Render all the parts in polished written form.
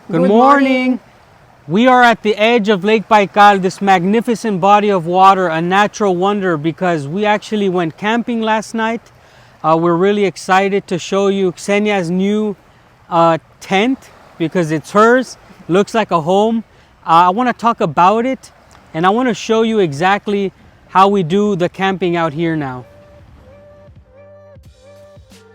Good morning. We are at the edge of Lake Baikal, this magnificent body of water, a natural wonder, because we actually went camping last night. We're really excited to show you Ksenia's new tent because it's hers, looks like a home. I want to talk about it and I want to show you exactly how we do the camping out here now.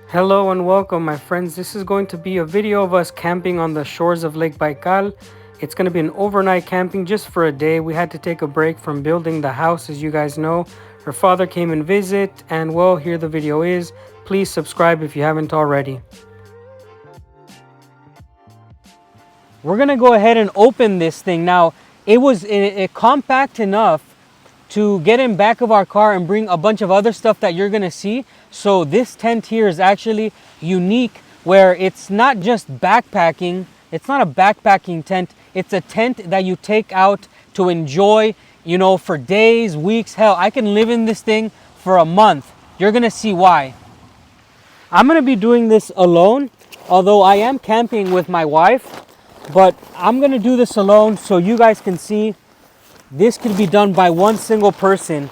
Hello and welcome, my friends. This is going to be a video of us camping on the shores of Lake Baikal. It's going to be an overnight camping just for a day. We had to take a break from building the house, as you guys know. Her father came and visit, and well, here the video is. Please subscribe if you haven't already. We're going to go ahead and open this thing. Now, it was compact enough to get in back of our car and bring a bunch of other stuff that you're gonna see. So this tent here is actually unique, where it's not just backpacking. It's not a backpacking tent. It's a tent that you take out to enjoy, you know, for days, weeks. Hell, I can live in this thing for a month. You're gonna see why. I'm gonna be doing this alone, although I am camping with my wife, but I'm gonna do this alone so you guys can see. This could be done by one single person.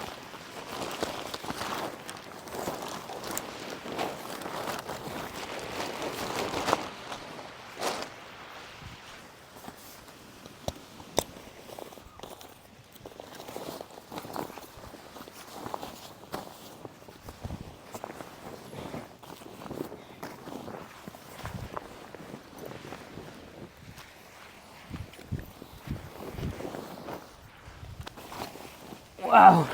Wow.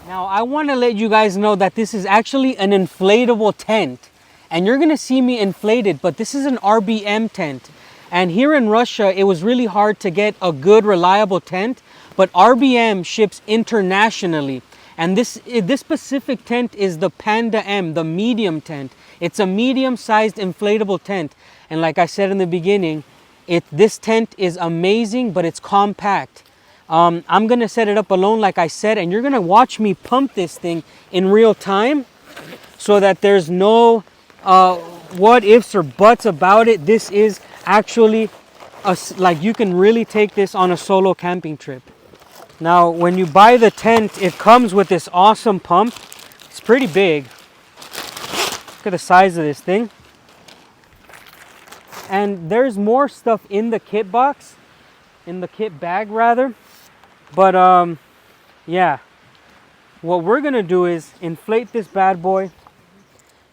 Now I want to let you guys know that this is actually an inflatable tent, and you're gonna see me inflate it, but this is an RBM tent. And here in Russia, it was really hard to get a good, reliable tent, but RBM ships internationally. And this specific tent is the Panda M, the medium tent. It's a medium-sized inflatable tent. And like I said in the beginning, this tent is amazing, but it's compact. I'm gonna set it up alone, like I said, and you're gonna watch me pump this thing in real time so that there's no what ifs or buts about it. This is actually, like, you can really take this on a solo camping trip. Now, when you buy the tent, it comes with this awesome pump. It's pretty big. Look at the size of this thing. And there's more stuff in the kit box, in the kit bag rather. But yeah, what we're gonna do is inflate this bad boy.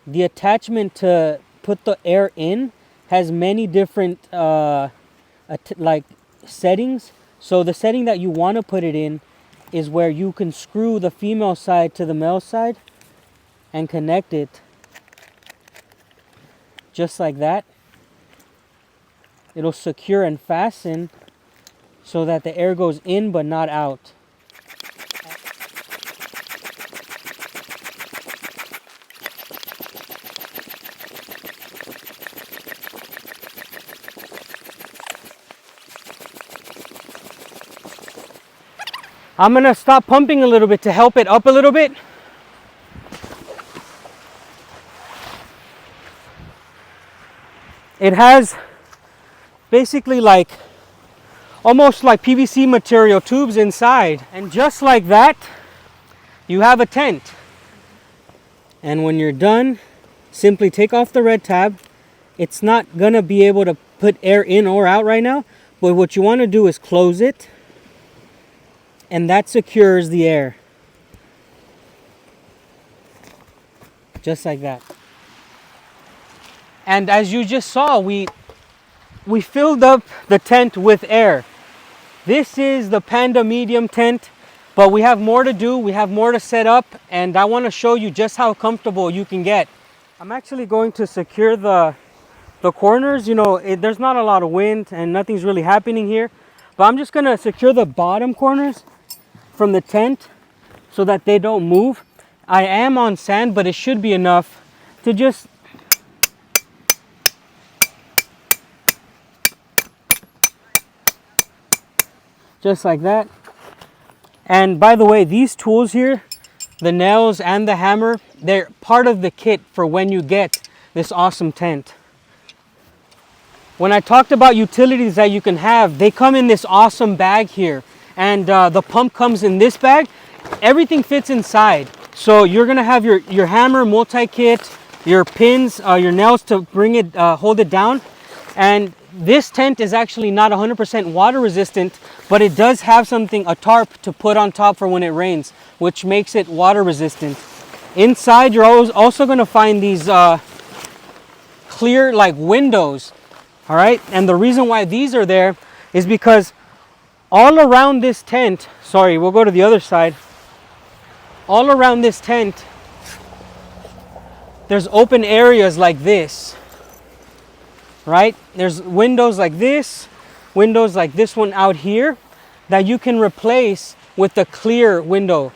The attachment to put the air in has many different like settings. So the setting that you want to put it in is where you can screw the female side to the male side and connect it just like that. It'll secure and fasten so that the air goes in but not out. I'm gonna stop pumping a little bit to help it up a little bit. It has basically like almost like PVC material tubes inside, and just like that you have a tent. And when you're done, simply take off the red tab. It's not gonna be able to put air in or out right now, but what you want to do is close it, and that secures the air. Just like that. And as you just saw, we filled up the tent with air. This is the Panda Medium tent, but we have more to do. We have more to set up, and I want to show you just how comfortable you can get. I'm actually going to secure the corners. You know, there's not a lot of wind and nothing's really happening here, but I'm just going to secure the bottom corners from the tent so that they don't move. I am on sand, but it should be enough to just just like that. And by the way, these tools here, the nails and the hammer, they're part of the kit for when you get this awesome tent. When I talked about utilities that you can have, they come in this awesome bag here. And the pump comes in this bag. Everything fits inside. So you're gonna have your hammer, multi-kit, your pins, your nails to bring it, hold it down. And this tent is actually not 100% water resistant, but it does have something, a tarp to put on top for when it rains, which makes it water resistant. Inside, you're also gonna find these clear like windows, all right? And the reason why these are there is because all around this tent, sorry, we'll go to the other side. All around this tent, there's open areas like this, right? There's windows like this one out here that you can replace with the clear window.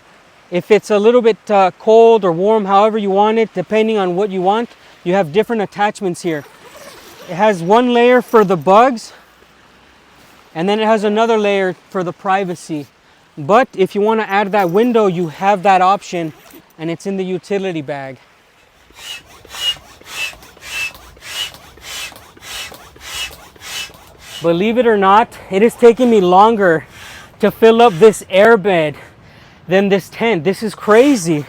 If it's a little bit cold or warm, however you want it, depending on what you want, you have different attachments here. It has one layer for the bugs, and then it has another layer for the privacy. But if you want to add that window, you have that option, and it's in the utility bag. Believe it or not, it is taking me longer to fill up this airbed than this tent. This is crazy.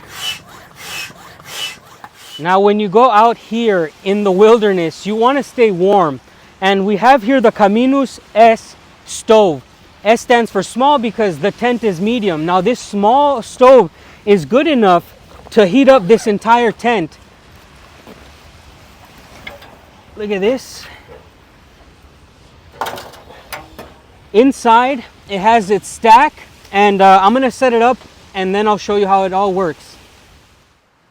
Now, when you go out here in the wilderness, you want to stay warm. And we have here the Caminus S stove. S stands for small because the tent is medium. Now, this small stove is good enough to heat up this entire tent. Look at this. Inside, it has its stack, and I'm gonna set it up and then I'll show you how it all works.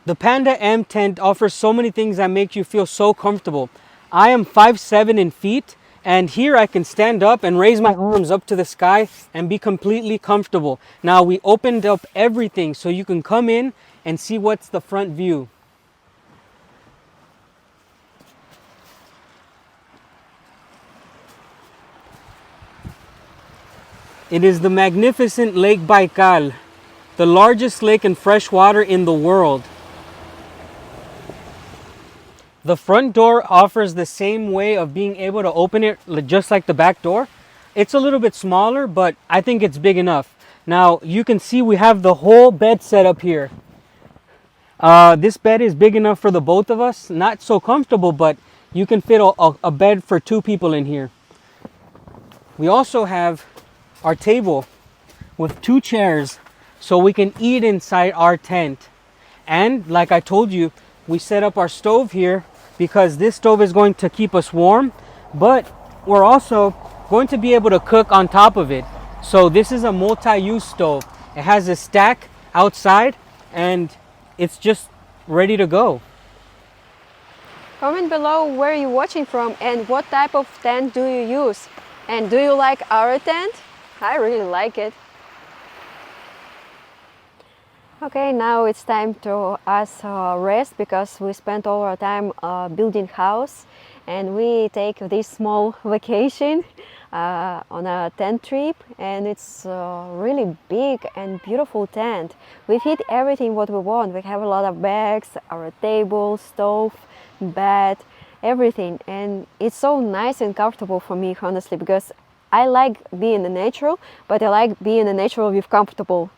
The Panda M tent offers so many things that make you feel so comfortable. I am 5'7" in feet, and here I can stand up and raise my arms up to the sky and be completely comfortable. Now, we opened up everything so you can come in and see what's the front view. It is the magnificent Lake Baikal, the largest lake in fresh water in the world. The front door offers the same way of being able to open it just like the back door. It's a little bit smaller, but I think it's big enough. Now, you can see we have the whole bed set up here. This bed is big enough for the both of us. Not so comfortable, but you can fit a bed for 2 people in here. We also have our table with 2 chairs so we can eat inside our tent. And like I told you, we set up our stove here because this stove is going to keep us warm, but we're also going to be able to cook on top of it. So this is a multi-use stove. It has a stack outside and it's just ready to go. Comment below where you're watching from and what type of tent do you use. And do you like our tent? I really like it. Okay, now it's time to us rest because we spent all our time building house, and we take this small vacation on a tent trip, and it's really big and beautiful tent. We fit everything what we want. We have a lot of bags, our table, stove, bed, everything, and it's so nice and comfortable for me, honestly, because I like being in the natural, but I like being in the natural with comfortable.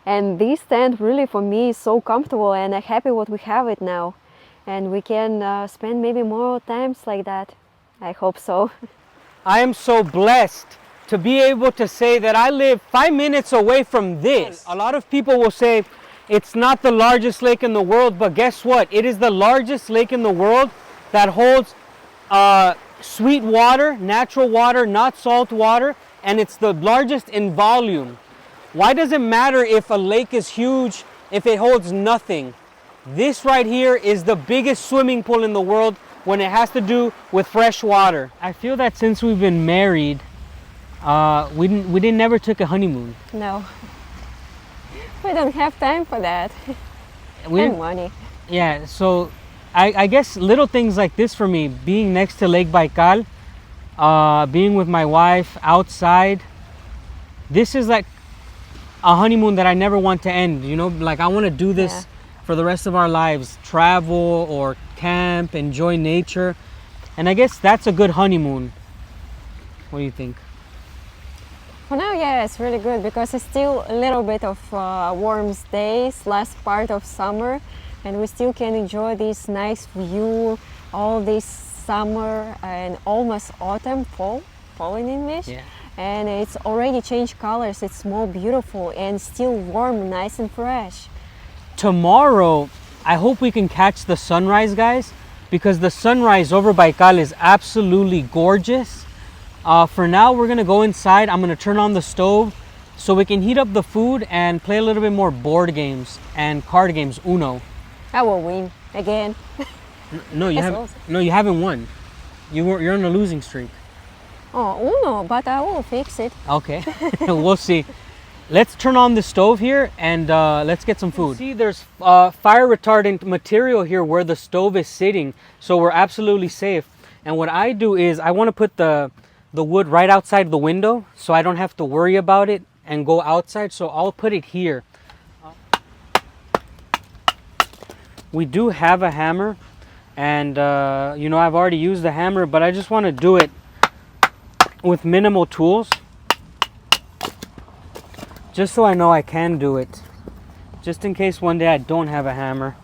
And this tent really for me is so comfortable, and I'm happy what we have it now. And we can spend maybe more times like that. I hope so. I am so blessed to be able to say that I live 5 minutes away from this. A lot of people will say it's not the largest lake in the world, but guess what? It is the largest lake in the world that holds sweet water, natural water, not salt water, and it's the largest in volume. Why does it matter if a lake is huge if it holds nothing? This right here is the biggest swimming pool in the world when it has to do with fresh water. I feel that since we've been married, we never took a honeymoon. No, we don't have time for that. And money. Yeah, so I guess little things like this for me, being next to Lake Baikal, being with my wife outside, This is like a honeymoon that I never want to end. You know, like I want to do this Yeah. for the rest of our lives. Travel or camp, enjoy nature. And I guess that's a good honeymoon. What do you think? For now, yeah, it's really good because it's still a little bit of warm days, last part of summer, and we still can enjoy this nice view, all this summer and almost autumn, fall in English. Yeah. And it's already changed colors, it's more beautiful and still warm, nice and fresh. Tomorrow, I hope we can catch the sunrise, guys, because the sunrise over Baikal is absolutely gorgeous. For now, we're gonna go inside. I'm gonna turn on the stove so we can heat up the food and play a little bit more board games and card games, Uno. I will win again. No, you That's haven't. awesome. No, you haven't won. You're on a losing streak. Oh, Uno, but I will fix it. Okay, we'll see. Let's turn on the stove here and let's get some food. See, there's fire retardant material here where the stove is sitting, so we're absolutely safe. And what I do is I want to put the wood right outside the window so I don't have to worry about it and go outside, so I'll put it here. We do have a hammer, and you know, I've already used the hammer, but I just want to do it with minimal tools, just so I know I can do it, just in case one day I don't have a hammer.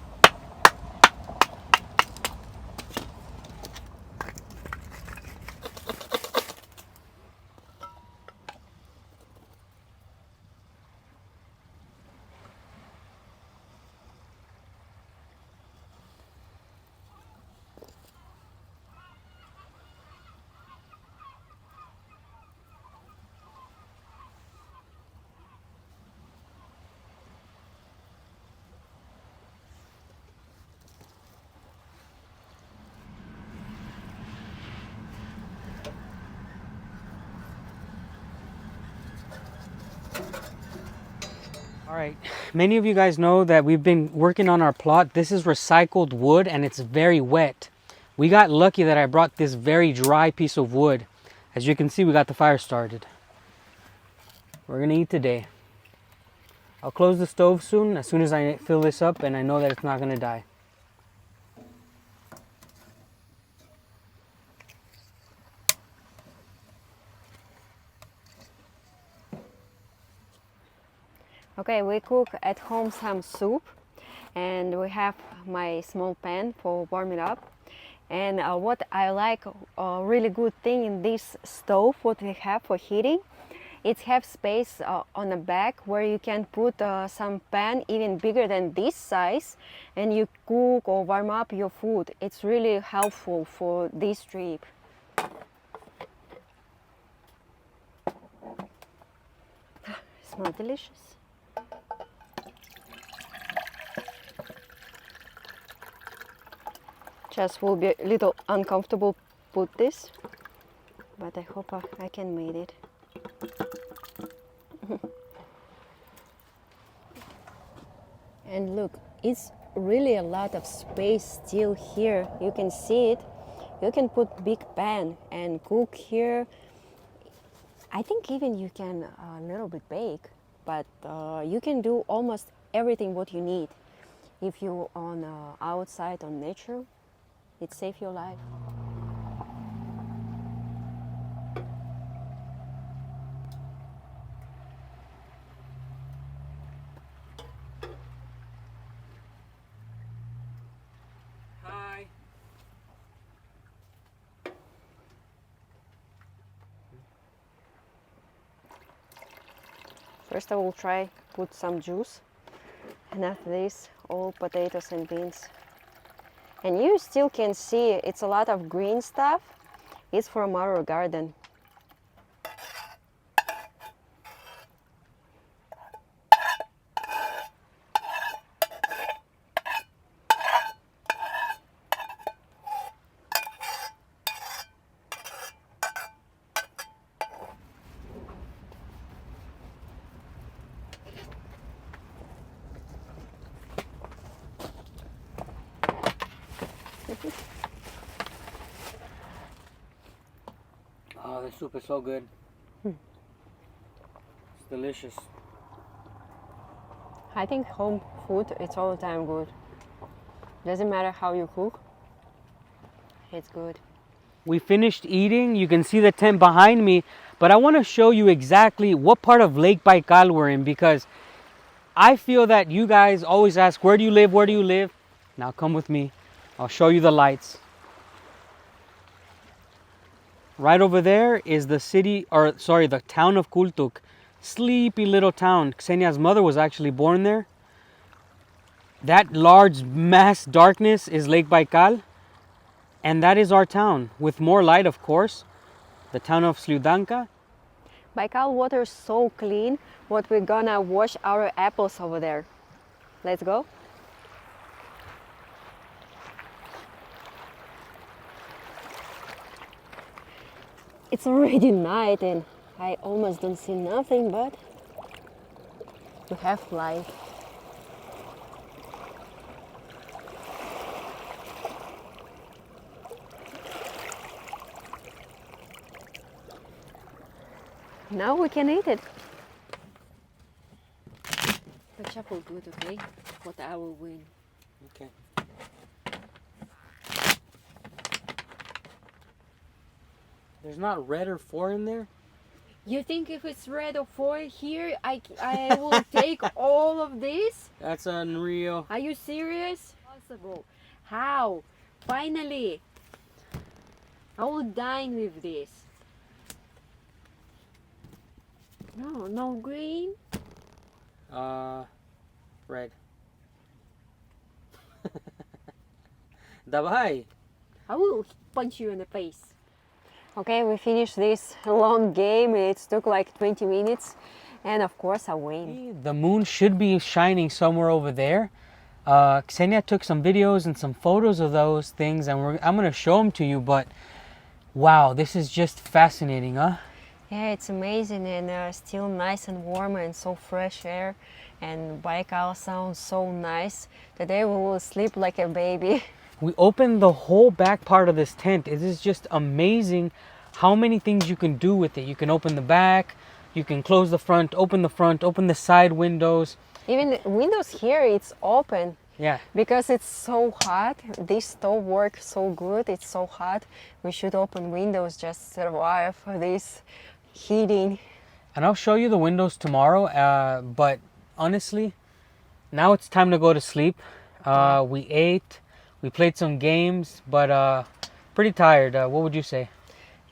All right, many of you guys know that we've been working on our plot. This is recycled wood and it's very wet. We got lucky that I brought this very dry piece of wood. As you can see, we got the fire started. We're gonna eat today. I'll close the stove soon as I fill this up and I know that it's not gonna die. Okay, we cook at home some soup and we have my small pan for warming up. And what I like, a really good thing in this stove, what we have for heating, it has space on the back where you can put some pan even bigger than this size and you cook or warm up your food. It's really helpful for this trip. Smells delicious. Just will be a little uncomfortable put this, but I hope I can make it. And look, it's really a lot of space still here. You can see it. You can put big pan and cook here. I think even you can a little bit bake, but you can do almost everything what you need. If you on outside on nature, it saves your life. Hi. First I will try put some juice, and after this all potatoes and beans. And you still can see it's a lot of green stuff. It's from our garden. Oh, the soup is so good. Delicious. I think home food, it's all the time good. Doesn't matter how you cook, it's good. We finished eating. You can see the tent behind me, but I want to show you exactly what part of Lake Baikal we're in, because I feel that you guys always ask, where do you live? Where do you live? Now come with me. I'll show you the lights. Right over there is the the town of Kultuk. Sleepy little town. Ksenia's mother was actually born there. That large mass darkness is Lake Baikal. And that is our town, with more light, of course. The town of Slyudanka. Baikal water is so clean, what we're gonna wash our apples over there. Let's go. It's already night and I almost don't see nothing, but we have light. Now we can eat it. The chapel good, okay? What I will win. Okay. There's not red or 4 in there? You think if it's red or 4 here, I will take all of this? That's unreal. Are you serious? Possible. How? Finally. I will dine with this. No, no green. Red. Давай. I will punch you in the face. Okay, we finished this long game. It took like 20 minutes. And of course I win. The moon should be shining somewhere over there. Ksenia took some videos and some photos of those things, and I'm going to show them to you. But wow, this is just fascinating, huh? Yeah, it's amazing, and still nice and warm and so fresh air. And Baikal sounds so nice. Today we will sleep like a baby. We opened the whole back part of this tent. It is just amazing how many things you can do with it. You can open the back, you can close the front, open the side windows. Even the windows here, it's open. Yeah. Because it's so hot. This stove works so good. It's so hot. We should open windows just to survive this heating. And I'll show you the windows tomorrow. But honestly, now it's time to go to sleep. We ate, we played some games, but pretty tired. What would you say?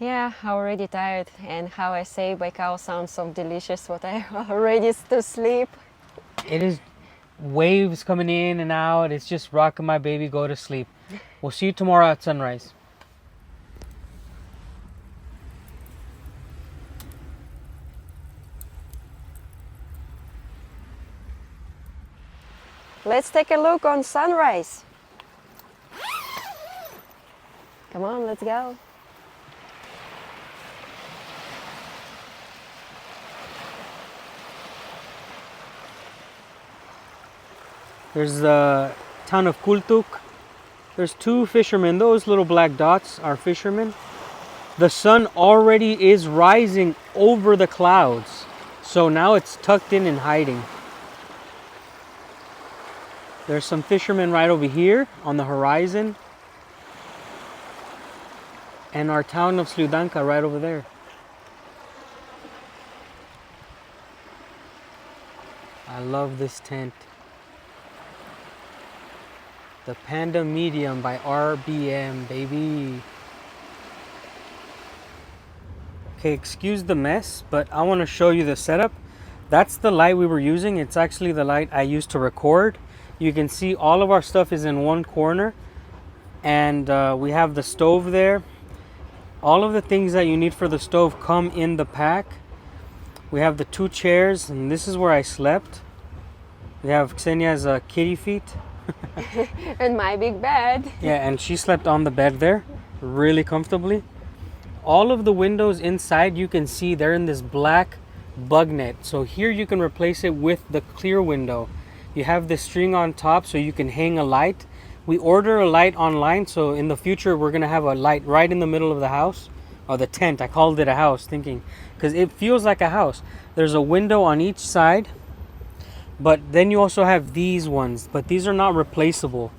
Yeah, already tired. And how I say Baikal sounds so delicious, what I already to sleep. It is waves coming in and out. It's just rocking my baby, go to sleep. We'll see you tomorrow at sunrise. Let's take a look on sunrise. Come on, let's go. There's the town of Kultuk. There's 2 fishermen. Those little black dots are fishermen. The sun already is rising over the clouds. So now it's tucked in and hiding. There's some fishermen right over here on the horizon. And our town of Slyudanka right over there. I love this tent. The Panda Medium by RBM, baby. Okay, excuse the mess, but I want to show you the setup. That's the light we were using. It's actually the light I used to record. You can see all of our stuff is in one corner. And we have the stove there. All of the things that you need for the stove come in the pack. We have the 2 chairs, and this is where I slept. We have Ksenia's kitty feet. And my big bed. Yeah, and she slept on the bed there really comfortably. All of the windows inside, you can see they're in this black bug net. So here you can replace it with the clear window. You have this string on top so you can hang a light. We order a light online, so in the future we're gonna have a light right in the middle of the house or the tent. I called it a house, thinking, because it feels like a house. There's a window on each side, but then you also have these ones, but these are not replaceable.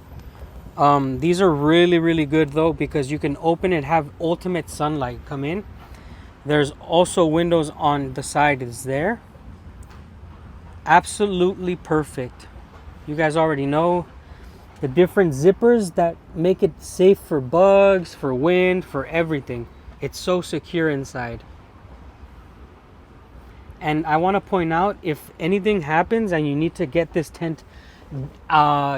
These are really, really good though, because you can open it, have ultimate sunlight come in. There's also windows on the sides there. Absolutely perfect. You guys already know the different zippers that make it safe for bugs, for wind, for everything. It's so secure inside. And I want to point out, if anything happens and you need to get this tent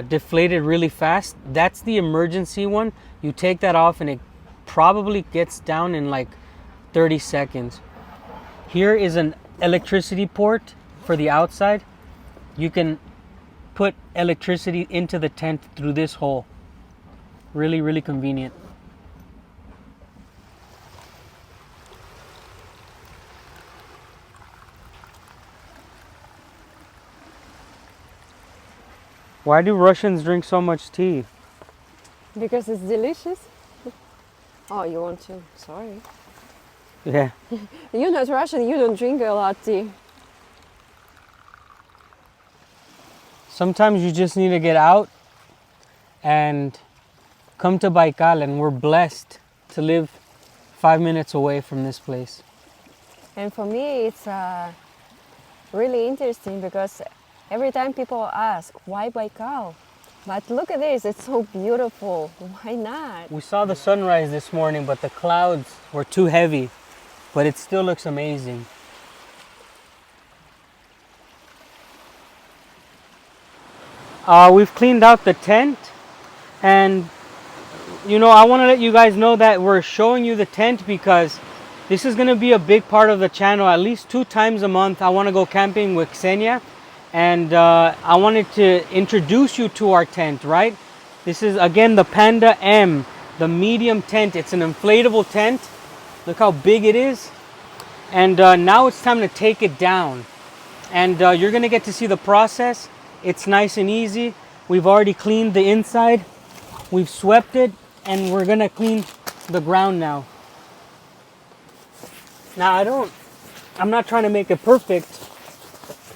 deflated really fast, that's the emergency one. You take that off and it probably gets down in like 30 seconds. Here is an electricity port for the outside. You can put electricity into the tent through this hole. Really, really convenient. Why do Russians drink so much tea? Because it's delicious. Oh, you want to? Sorry. Yeah. You're not Russian, you don't drink a lot of tea. Sometimes you just need to get out and come to Baikal, and we're blessed to live 5 minutes away from this place. And for me, it's really interesting because every time people ask, why Baikal? But look at this, it's so beautiful. Why not? We saw the sunrise this morning, but the clouds were too heavy, but it still looks amazing. We've cleaned out the tent, and you know, I want to let you guys know that we're showing you the tent because this is going to be a big part of the channel. At least 2 times a month I want to go camping with Ksenia, and I wanted to introduce you to our tent, right? This is again the Panda M, the medium tent. It's an inflatable tent. Look how big it is. And now it's time to take it down, and you're going to get to see the process. It's nice and easy. We've already cleaned the inside, we've swept it, and we're gonna clean the ground now. Now I'm not trying to make it perfect,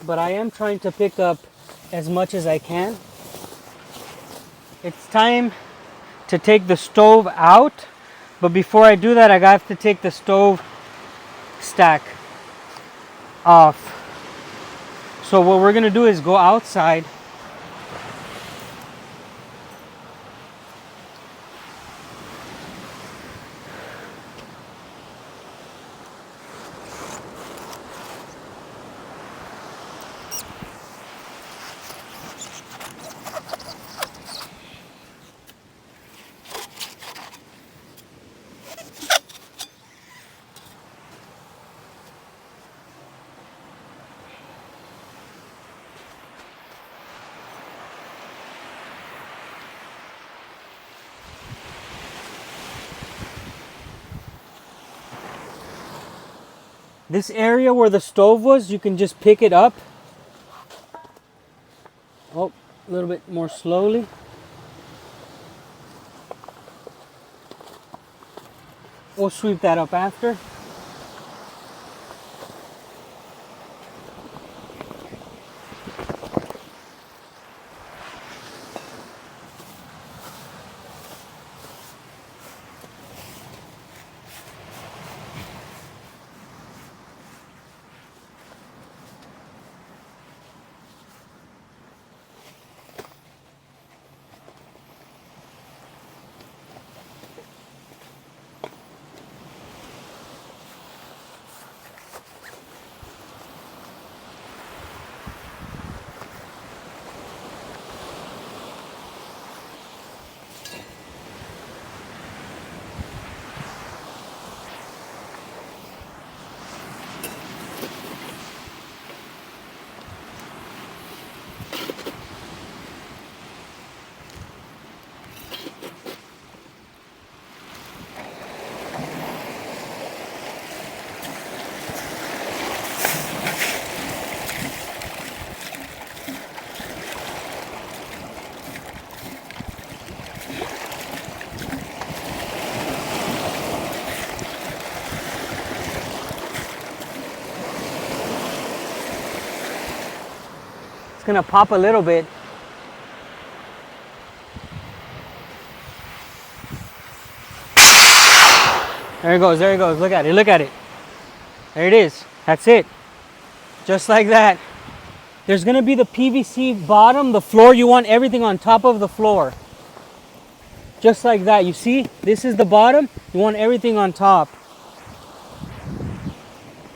but I am trying to pick up as much as I can. It's time to take the stove out, but before I do that, I have to take the stove stack off. So what we're gonna do is go outside. This area where the stove was, you can just pick it up. Oh, a little bit more slowly. We'll sweep that up after. gonna pop a little bit. There it goes, there it goes. Look at it, look at it. There it is. That's it. Just like that. There's gonna be the PVC bottom, the floor. You want everything on top of the floor. Just like that. You see, this is the bottom. You want everything on top.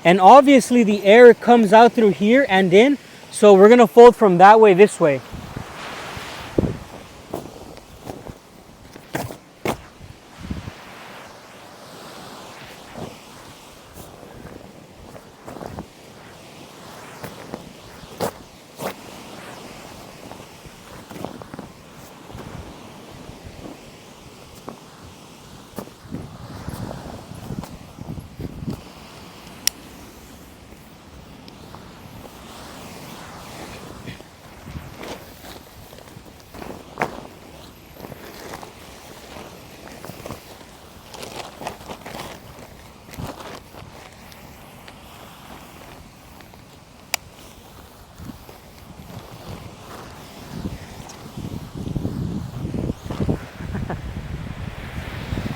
And obviously the air comes out through here and in. So we're gonna fold from that way this way.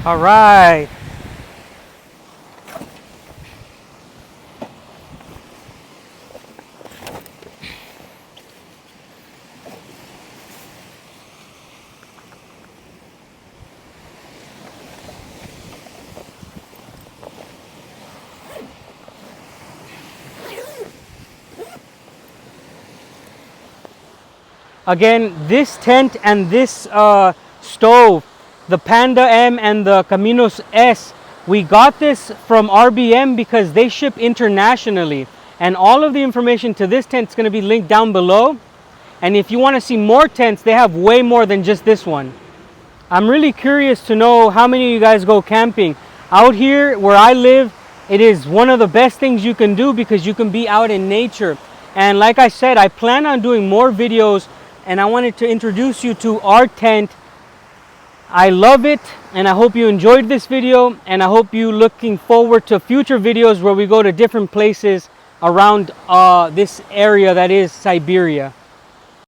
All right. Again, this tent and this stove, the Panda M and the Caminos S, we got this from RBM because they ship internationally. And all of the information to this tent is going to be linked down below. And if you want to see more tents, they have way more than just this one. I'm really curious to know how many of you guys go camping. Out here where I live, it is one of the best things you can do because you can be out in nature. And like I said, I plan on doing more videos, and I wanted to introduce you to our tent. I love it, and I hope you enjoyed this video, and I hope you looking forward to future videos where we go to different places around this area that is Siberia.